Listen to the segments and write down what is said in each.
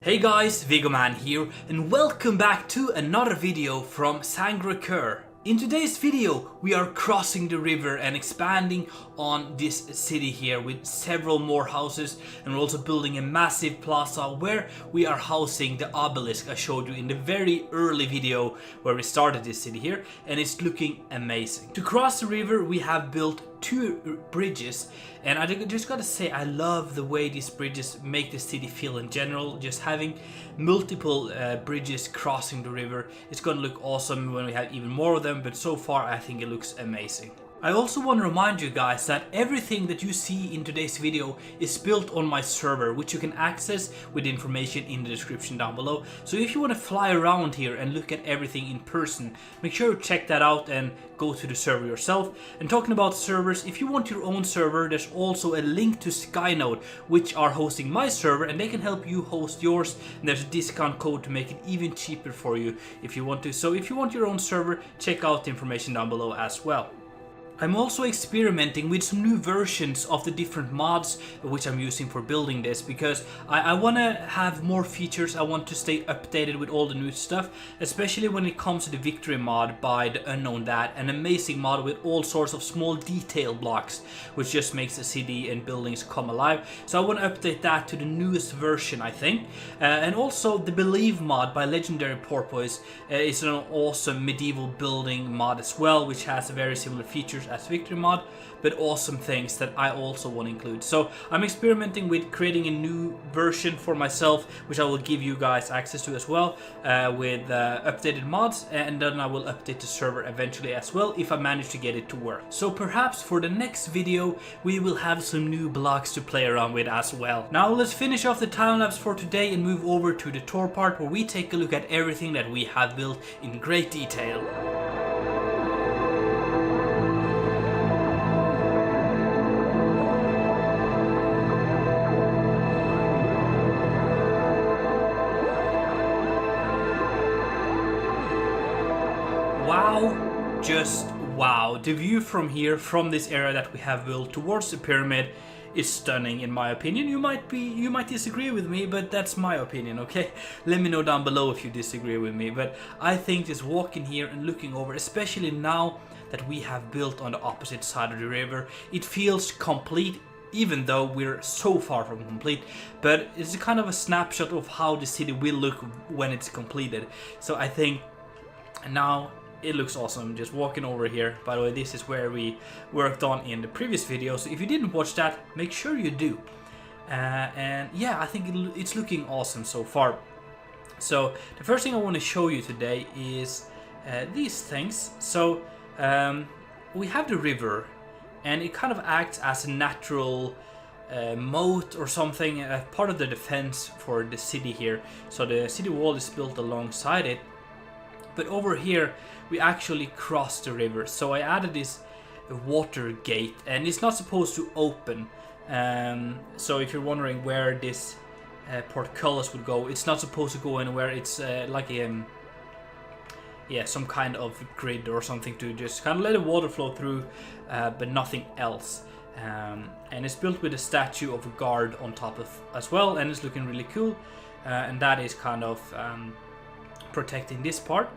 Hey guys, Viggoman here and welcome back to another video from Sangra'Qur. In today's video we are crossing the river and expanding on this city here with several more houses, and we're also building a massive plaza where we are housing the obelisk I showed you in the very early video where we started this city here, and it's looking amazing. To cross the river we have built two bridges, and I just gotta say I love the way these bridges make the city feel in general. Just having multiple bridges crossing the river, it's gonna look awesome when we have even more of them, but so far I think it looks amazing. I also want to remind you guys that everything that you see in today's video is built on my server, which you can access with the information in the description down below. So if you want to fly around here and look at everything in person, make sure to check that out and go to the server yourself. And talking about servers, if you want your own server, there's also a link to Skynode, which are hosting my server, and they can help you host yours, and there's a discount code to make it even cheaper for you if you want to. So if you want your own server, check out the information down below as well. I'm also experimenting with some new versions of the different mods which I'm using for building this, because I want to have more features. I want to stay updated with all the new stuff, especially when it comes to the victory mod by the Unknown Dad, an amazing mod with all sorts of small detail blocks which just makes the city and buildings come alive. So I want to update that to the newest version, I think. And also the Believe mod by Legendary Porpoise is an awesome medieval building mod as well, which has very similar features as victory mod, but awesome things that I also want to include. So I'm experimenting with creating a new version for myself, which I will give you guys access to as well, with updated mods, and then I will update the server eventually as well if I manage to get it to work. So perhaps for the next video we will have some new blocks to play around with as well. Now let's finish off the time lapse for today and move over to the tour part, where we take a look at everything that we have built in great detail. Wow, just wow. The view from here, from this area that we have built towards the pyramid, is stunning in my opinion. You might disagree with me, but that's my opinion, okay? Let me know down below if you disagree with me, but I think just walking here and looking over, especially now that we have built on the opposite side of the river, it feels complete, even though we're so far from complete. But it's a kind of a snapshot of how the city will look when it's completed. So I think now it looks awesome just walking over here. By the way, this is where we worked on in the previous video, so if you didn't watch that, make sure you do. And yeah, I think it's looking awesome so far. So the first thing I want to show you today is these things. So we have the river, and it kind of acts as a natural moat or something, part of the defense for the city here. So the city wall is built alongside it, but over here we actually cross the river. So I added this water gate, and it's not supposed to open. So if you're wondering where this portcullis would go, it's not supposed to go anywhere. It's like yeah, some kind of grid or something to just kind of let the water flow through, but nothing else. And it's built with a statue of a guard on top of as well, and it's looking really cool. And that is kind of protecting this part.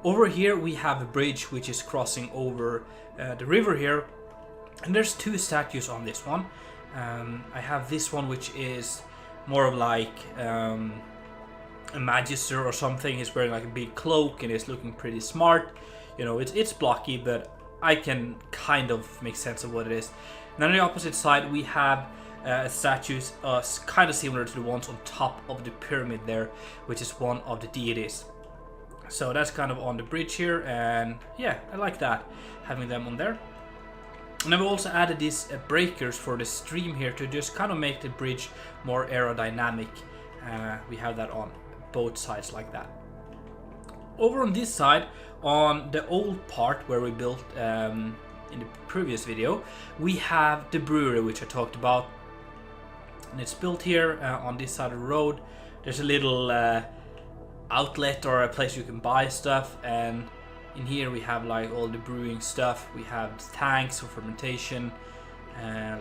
Over here we have a bridge which is crossing over the river here, and there's two statues on this one. I have this one which is more of like a magister or something. He's wearing like a big cloak and is looking pretty smart. You know, it's blocky, but I can kind of make sense of what it is. And then on the opposite side we have statues kind of similar to the ones on top of the pyramid there, which is one of the deities. So that's kind of on the bridge here, and yeah, I like that, having them on there. And I've also added these breakers for the stream here to just kind of make the bridge more aerodynamic. We have that on both sides like that. Over on this side, on the old part where we built in the previous video, we have the brewery which I talked about, and it's built here on this side of the road. There's a little outlet or a place you can buy stuff, and in here we have like all the brewing stuff. We have tanks for fermentation,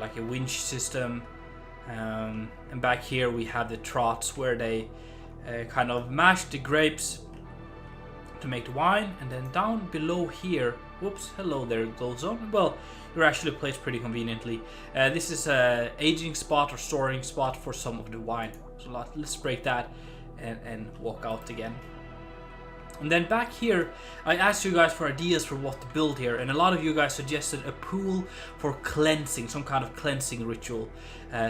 like a winch system, And back here we have the troughs where they kind of mash the grapes to make the wine. And then down below here, whoops, hello there, gold zone. Well, you're actually placed pretty conveniently. This is a aging spot or storing spot for some of the wine. So let's break that and walk out again. And then back here, I asked you guys for ideas for what to build here, and a lot of you guys suggested a pool for cleansing, some kind of cleansing ritual.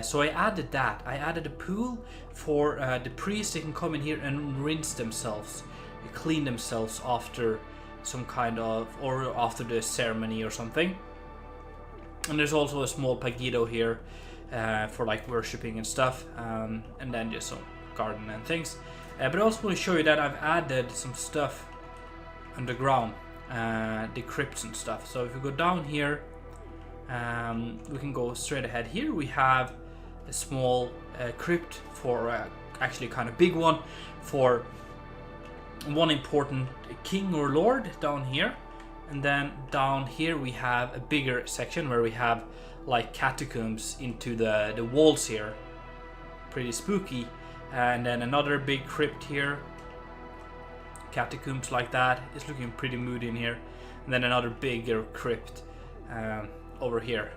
So I added that. I added a pool for the priests. They can come in here and rinse themselves, clean themselves after some kind of, or after the ceremony or something. And there's also a small pagito here for like worshipping and stuff, and then just some garden and things. But I also want to show you that I've added some stuff underground, the crypts and stuff. So if we go down here, we can go straight ahead. Here we have a small crypt for actually kind of big one for one important king or lord down here. And then down here we have a bigger section where we have like catacombs into the walls here. Pretty spooky. And then another big crypt here. Catacombs like that. It's looking pretty moody in here. And then another bigger crypt over here.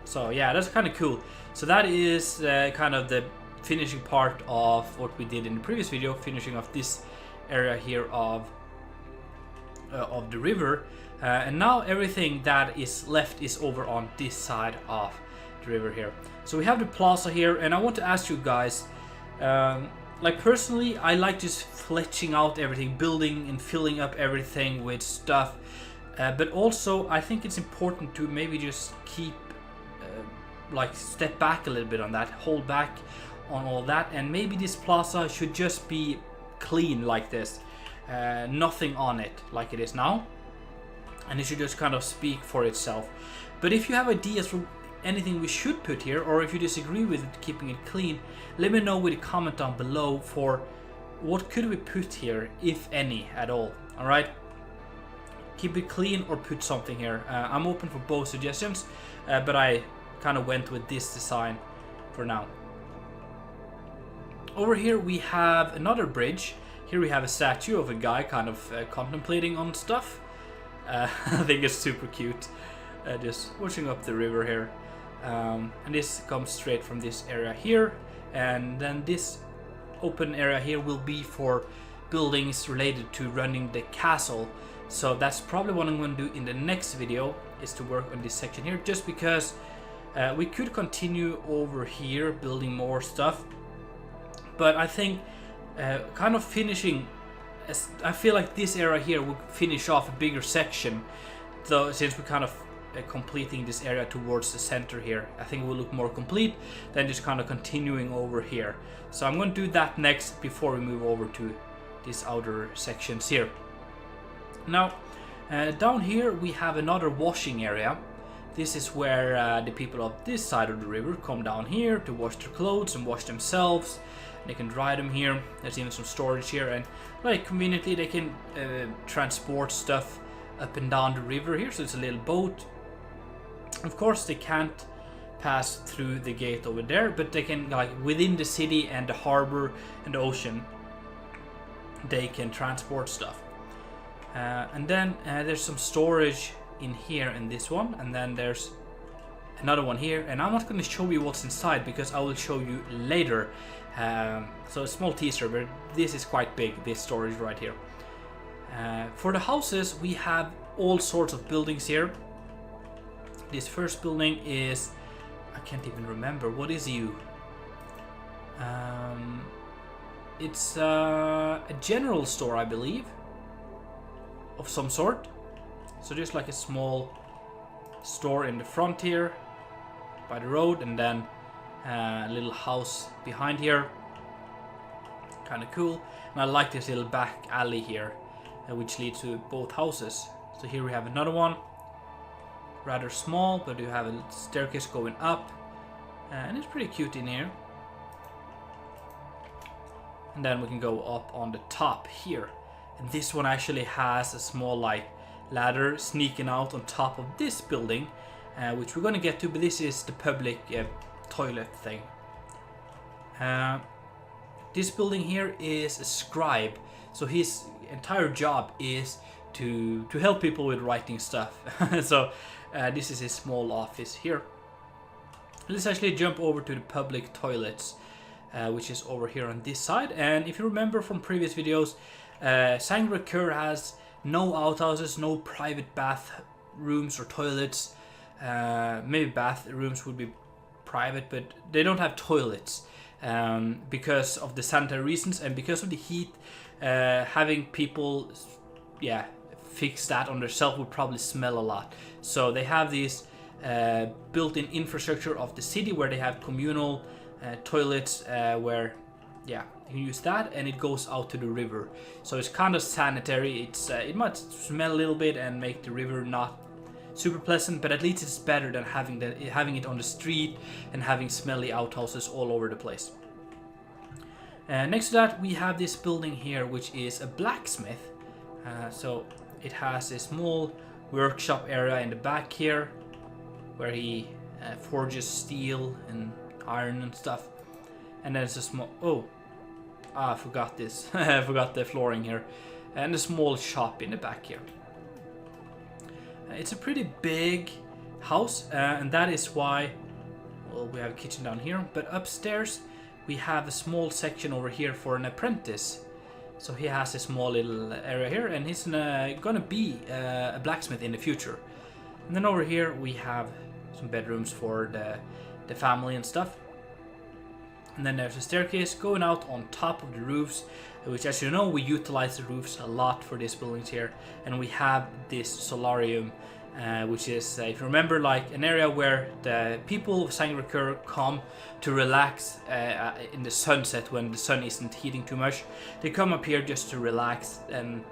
So yeah, that's kind of cool. So that is kind of the finishing part of what we did in the previous video, finishing off this area here of the river. And now everything that is left is over on this side of the river here. So we have the plaza here, and I want to ask you guys, like personally, I like just fletching out everything, building and filling up everything with stuff. But also, I think it's important to maybe just keep, like, step back a little bit on that, hold back on all that, and maybe this plaza should just be clean like this, nothing on it like it is now, and it should just kind of speak for itself. But if you have ideas for anything we should put here, or if you disagree with it, keeping it clean, let me know with a comment down below for what could we put here, if any at all. All right, keep it clean or put something here. I'm open for both suggestions, but I kind of went with this design for now. Over here we have another bridge. Here we have a statue of a guy kind of contemplating on stuff. I think it's super cute, just watching up the river here. And this comes straight from this area here, and then this open area here will be for buildings related to running the castle. So that's probably what I'm going to do in the next video, is to work on this section here, just because we could continue over here building more stuff, but I think kind of finishing, I feel like this area here will finish off a bigger section, though, since we're kind of completing this area towards the center here. I think it will look more complete than just kind of continuing over here. So I'm going to do that next before we move over to these outer sections here. Now down here we have another washing area. This is where the people of this side of the river come down here to wash their clothes and wash themselves. They can dry them here. There's even some storage here, and like conveniently they can transport stuff up and down the river here. So it's a little boat. Of course they can't pass through the gate over there, but they can, like, within the city and the harbor and the ocean, they can transport stuff. And then there's some storage in here in this one, and then there's another one here, and I'm not going to show you what's inside because I will show you later. So a small teaser, but this is quite big, this storage right here. For the houses we have all sorts of buildings here. This first building is, I can't even remember, what is you? It's a general store, I believe, of some sort. So just like a small store in the front here by the road, and then a little house behind here. Kind of cool. And I like this little back alley here, which leads to both houses. So here we have another one, rather small, but you have a staircase going up, and it's pretty cute in here. And then we can go up on the top here, and this one actually has a small like ladder sneaking out on top of this building, which we're going to get to, but this is the public toilet thing. This building here is a scribe, so his entire job is to help people with writing stuff. So this is his small office here. Let's actually jump over to the public toilets, which is over here on this side. And if you remember from previous videos, Sangra'Qur has no outhouses, no private bathrooms or toilets. Maybe bathrooms would be private, but they don't have toilets because of the sanitary reasons and because of the heat. Having people, fix that on themselves would probably smell a lot. So they have these built-in infrastructure of the city where they have communal toilets where you can use that, and it goes out to the river. So it's kind of sanitary. It's it might smell a little bit and make the river not super pleasant, but at least it's better than having it on the street and having smelly outhouses all over the place. Next to that, we have this building here, which is a blacksmith. So it has a small workshop area in the back here, where he forges steel and iron and stuff. And then it's a small... I forgot this. I forgot the flooring here. And a small shop in the back here. It's a pretty big house, and that is why... Well, we have a kitchen down here, but upstairs we have a small section over here for an apprentice. So he has a small little area here, and he's gonna be a blacksmith in the future. And then over here we have some bedrooms for the family and stuff. And then there's a staircase going out on top of the roofs, which, as you know, we utilize the roofs a lot for these buildings here. And we have this solarium, which is, if you remember, like an area where the people of Sangra'Qur come to relax in the sunset when the sun isn't heating too much. They come up here just to relax and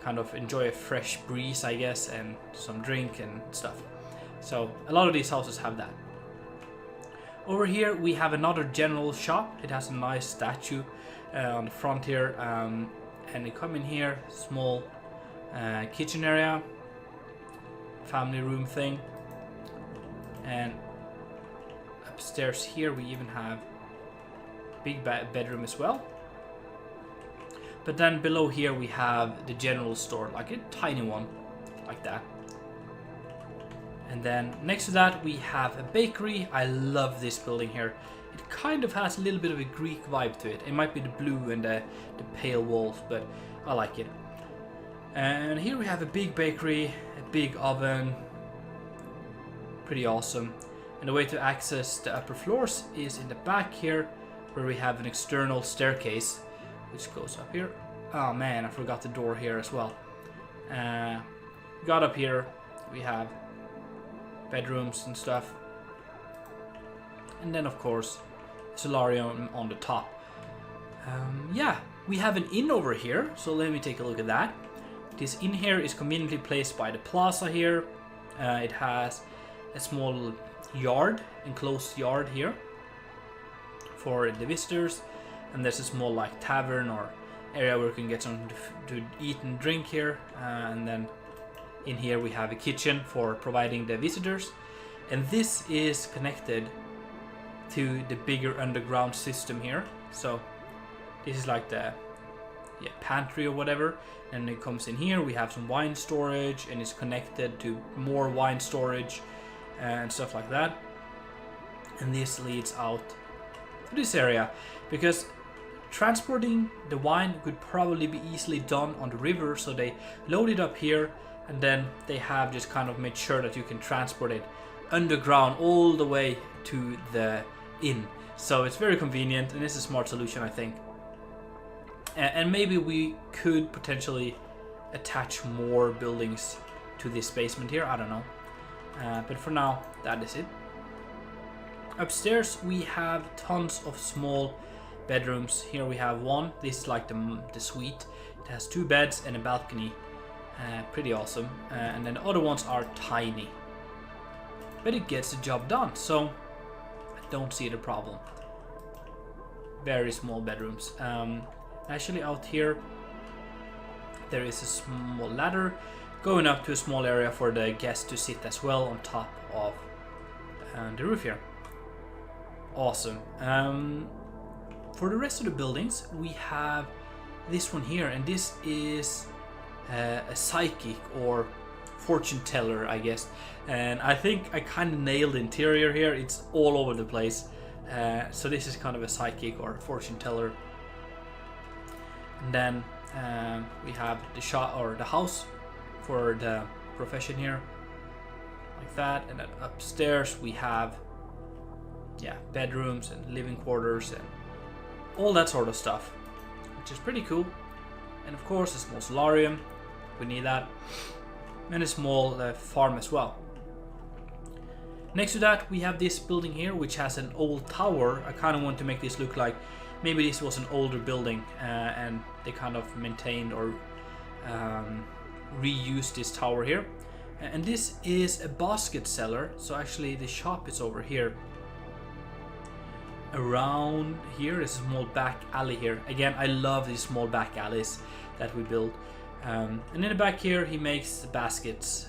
kind of enjoy a fresh breeze, I guess, and some drink and stuff. So a lot of these houses have that. Over here we have another general shop. It has a nice statue on the front here, and you come in here, small kitchen area, family room thing, and upstairs here we even have big bedroom as well. But then below here we have the general store, like a tiny one like that. And then next to that we have a bakery. I love this building here. It kind of has a little bit of a Greek vibe to it. It might be the blue and the pale walls, but I like it. And here we have a big bakery, a big oven. Pretty awesome. And the way to access the upper floors is in the back here, where we have an external staircase, which goes up here. Oh man, I forgot the door here as well. Got up here, we have bedrooms and stuff, and then of course solarium on the top. We have an inn over here, so let me take a look at that. This inn here is conveniently placed by the Plaza here. It has a small yard, enclosed yard here for the visitors, and there's a small like tavern or area where you can get something to eat and drink here, and then in here we have a kitchen for providing the visitors, and this is connected to the bigger underground system here. So this is like the pantry or whatever, and it comes in here. We have some wine storage, and it's connected to more wine storage and stuff like that. And this leads out to this area, because transporting the wine could probably be easily done on the river, so they load it up here, and then they have just kind of made sure that you can transport it underground all the way to the inn. So it's very convenient, and it's a smart solution, I think. And maybe we could potentially attach more buildings to this basement here, I don't know. But for now, that is it. Upstairs we have tons of small bedrooms. Here we have one. This is like the suite. It has 2 beds and a balcony. Pretty awesome. And then the other ones are tiny, but it gets the job done, so I don't see the problem. Very small bedrooms. Actually out here there is a small ladder going up to a small area for the guests to sit as well on top of the roof here. Awesome. For the rest of the buildings, we have this one here, and this is a psychic or fortune teller, I guess. And I think I kind of nailed the interior here. It's all over the place. So this is kind of a psychic or fortune teller. And then we have the shop or the house for the profession here, like that. And then upstairs we have bedrooms and living quarters and all that sort of stuff, which is pretty cool. And of course a small solarium, we need that, and a small farm as well. Next to that we have this building here, which has an old tower. I kind of want to make this look like maybe this was an older building and they kind of maintained or reused this tower here. And this is a basket seller, so actually the shop is over here. Around here is a small back alley here. Again, I love these small back alleys that we build. And in the back here he makes the baskets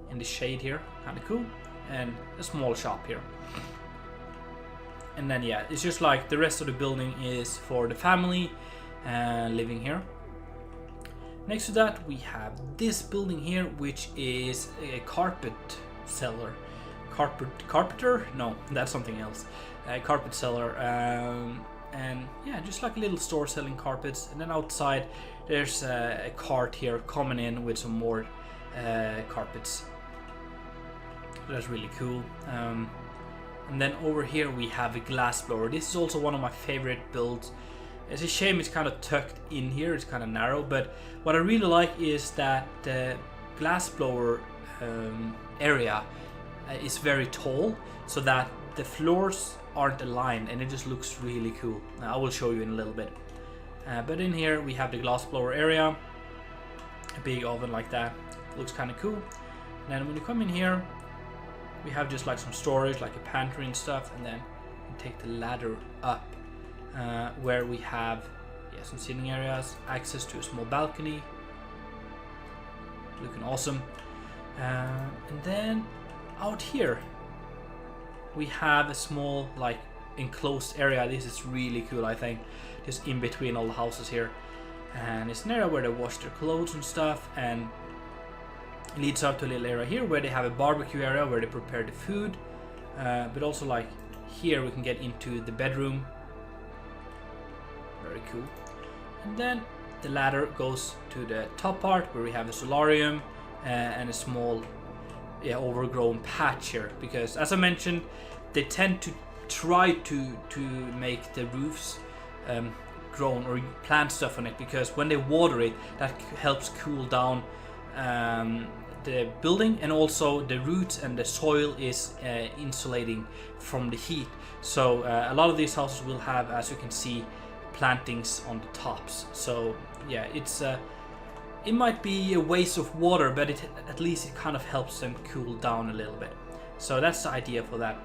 in the shade here, kind of cool. And a small shop here. And then it's just like the rest of the building is for the family living here. Next to that we have this building here, which is a carpet seller. Carpenter? No, that's something else. Carpet seller. And just like a little store selling carpets. And then outside there's a cart here coming in with some more carpets. That's really cool. And then over here we have a glass blower. This is also one of my favorite builds. It's a shame it's kind of tucked in here, it's kind of narrow, but what I really like is that the glass blower area is very tall, so that the floors aren't aligned and it just looks really cool. I will show you in a little bit. But in here we have the glass blower area, a big oven like that, looks kind of cool. And then when you come in here, we have just like some storage, like a pantry and stuff, and then you take the ladder up where we have some sitting areas, access to a small balcony, looking awesome. And then out here we have a small like enclosed area. This is really cool, I think, just in between all the houses here, and it's an area where they wash their clothes and stuff, and it leads up to a little area here where they have a barbecue area where they prepare the food, but also like here we can get into the bedroom. Very cool. And then the ladder goes to the top part where we have a solarium and a small overgrown patch here, because as I mentioned, they tend to try to make the roofs grown or plant stuff on it, because when they water it, that helps cool down the building, and also the roots and the soil is insulating from the heat. So a lot of these houses will have, as you can see, plantings on the tops. So it's it might be a waste of water, but at least it kind of helps them cool down a little bit. So that's the idea for that.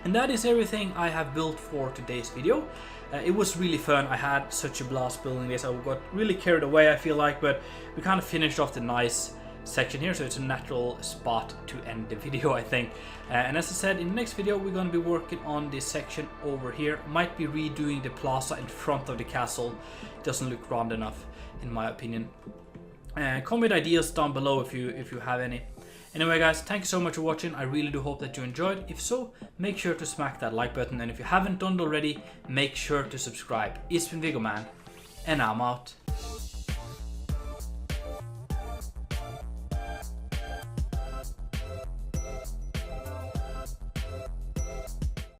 And that is everything I have built for today's video. It was really fun. I had such a blast building this. I got really carried away, I feel like, but we kind of finished off the nice section here, so it's a natural spot to end the video, I think. And as I said, in the next video we're going to be working on this section over here. Might be redoing the plaza in front of the castle. It doesn't look round enough in my opinion. Comment ideas down below if you have any. Anyway guys, thank you so much for watching. I really do hope that you enjoyed. If so, make sure to smack that like button, and if you haven't done it already, make sure to subscribe. It's been Viggoman, and I'm out.